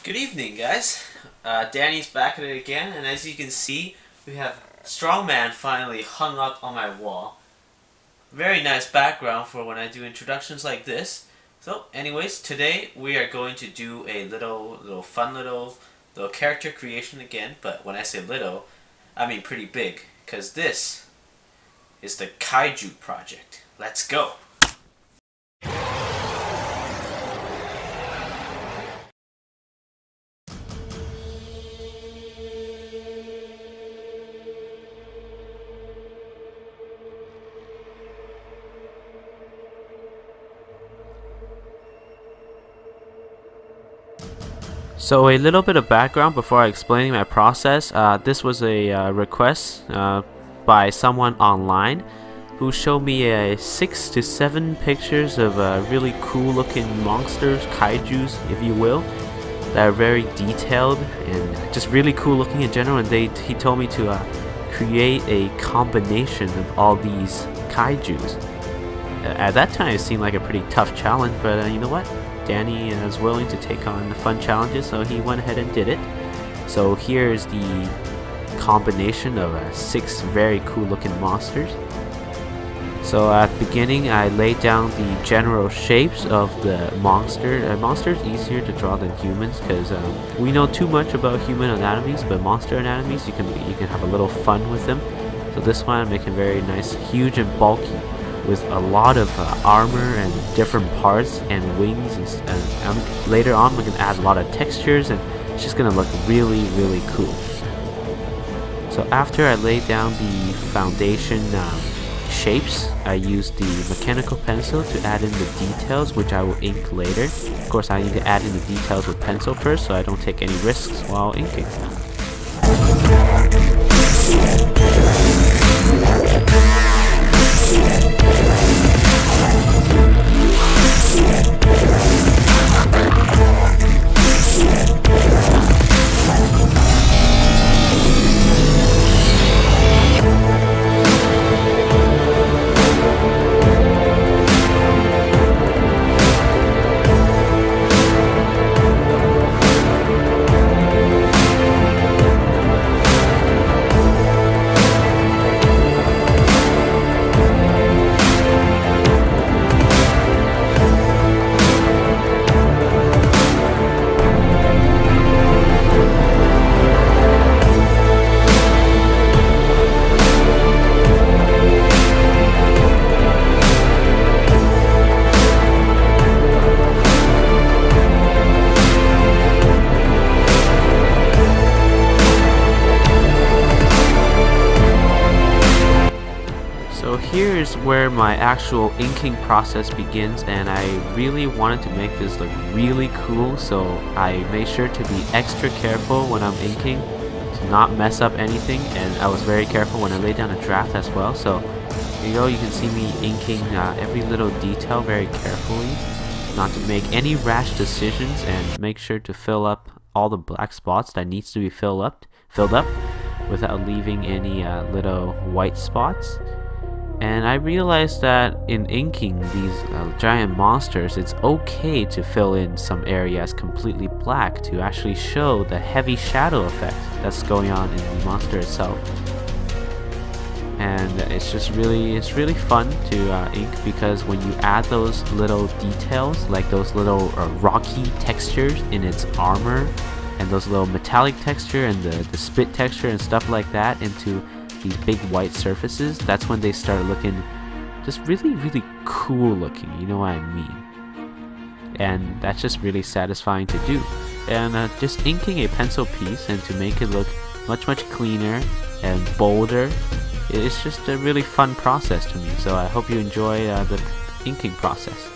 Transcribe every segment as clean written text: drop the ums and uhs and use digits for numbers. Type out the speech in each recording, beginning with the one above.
Good evening, guys. Danny's back at it again, and as you can see, we have Strongman finally hung up on my wall. Very nice background for when I do introductions like this. So, anyways, today we are going to do a fun little character creation again. But when I say little, I mean pretty big, because this is the Kaiju project. Let's go. So a little bit of background before explaining my process. This was a request by someone online who showed me 6 to 7 pictures of really cool looking monsters, kaijus if you will, that are very detailed and just really cool looking in general, and he told me to create a combination of all these kaijus. At that time it seemed like a pretty tough challenge, but you know what? Danny is willing to take on the fun challenges, so he went ahead and did it. So here's the combination of 6 very cool looking monsters. So at the beginning I laid down the general shapes of the monster. Monster is easier to draw than humans because we know too much about human anatomies, but monster anatomies you can have a little fun with them. So this one I'm making very nice, huge and bulky, with a lot of armor and different parts and wings, and later on we're going to add a lot of textures, and it's just going to look really cool. So after I laid down the foundation shapes, I used the mechanical pencil to add in the details, which I will ink later. Of course I need to add in the details with pencil first so I don't take any risks while inking. Here's where my actual inking process begins, and I really wanted to make this look really cool, so I made sure to be extra careful when I'm inking to not mess up anything, and I was very careful when I laid down a draft as well. So you know, you can see me inking every little detail very carefully, not to make any rash decisions, and make sure to fill up all the black spots that needs to be filled up without leaving any little white spots. And I realized that in inking these giant monsters, it's okay to fill in some areas completely black to actually show the heavy shadow effect that's going on in the monster itself. And it's really fun to ink, because when you add those little details, like those little rocky textures in its armor, and those little metallic texture and the spit texture and stuff like that into these big white surfaces, that's when they start looking just really cool looking, you know what I mean? And that's just really satisfying to do. And just inking a pencil piece and to make it look much cleaner and bolder, it's just a really fun process to me. So I hope you enjoy the inking process.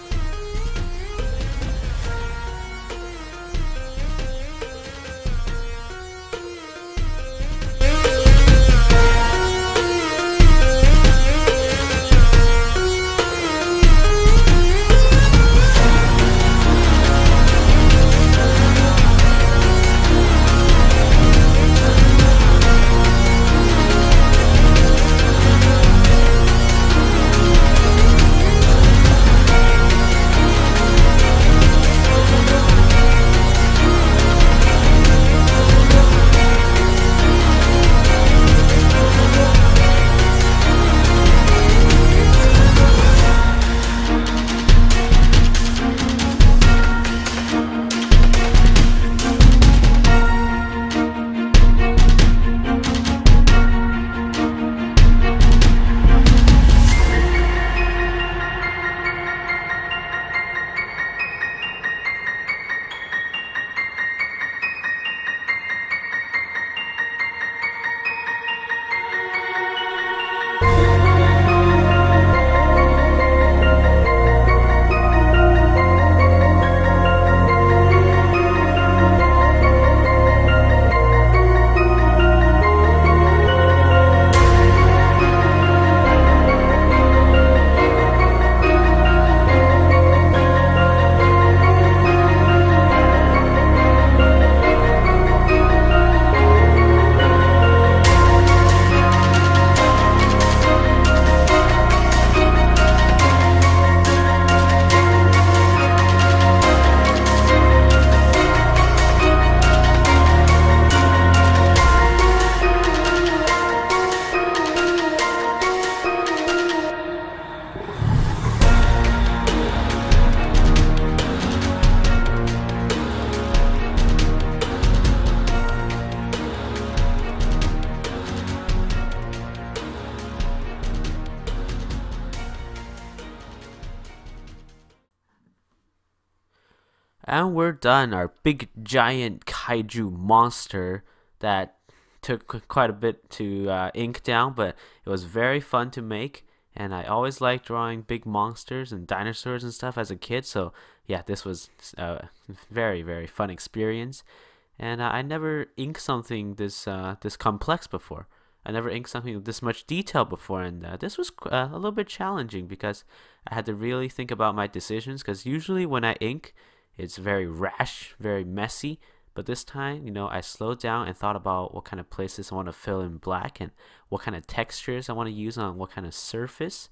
And we're done. Our big giant kaiju monster that took quite a bit to ink down, but it was very fun to make. And I always liked drawing big monsters and dinosaurs and stuff as a kid. So yeah, this was a very fun experience. And I never inked something this complex before. I never inked something with this much detail before, and this was a little bit challenging because I had to really think about my decisions. Because usually when I ink, it's very rash, very messy. But this time, you know, I slowed down and thought about what kind of places I want to fill in black and what kind of textures I want to use on what kind of surface,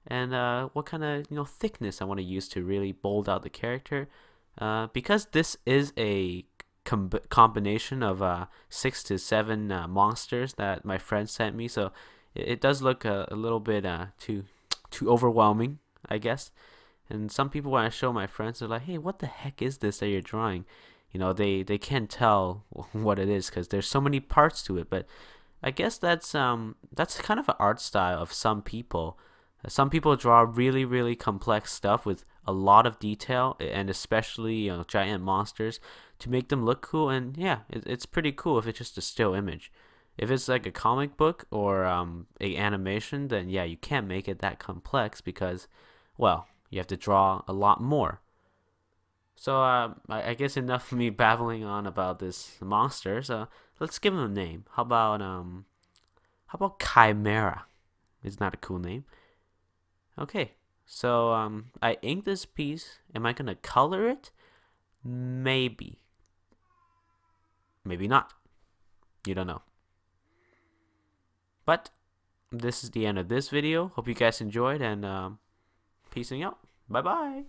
and what kind of thickness I want to use to really bold out the character. Because this is a combination of 6 to 7 monsters that my friend sent me, so it does look a little bit too overwhelming, I guess. And some people, when I show my friends, they're like, "Hey, what the heck is this that you're drawing?" They can't tell what it is because there's so many parts to it. But I guess that's kind of an art style of some people. Some people draw really complex stuff with a lot of detail, and especially giant monsters, to make them look cool. And yeah, it's pretty cool if it's just a still image. If it's like a comic book or a animation, then yeah, you can't make it that complex because, well, you have to draw a lot more. So I guess enough of me babbling on about this monster. So let's give him a name. How about Chimera? It's not a cool name. Okay, so I inked this piece. Am I gonna color it? Maybe. Maybe not. You don't know. But this is the end of this video. Hope you guys enjoyed, and peacing out. Bye bye.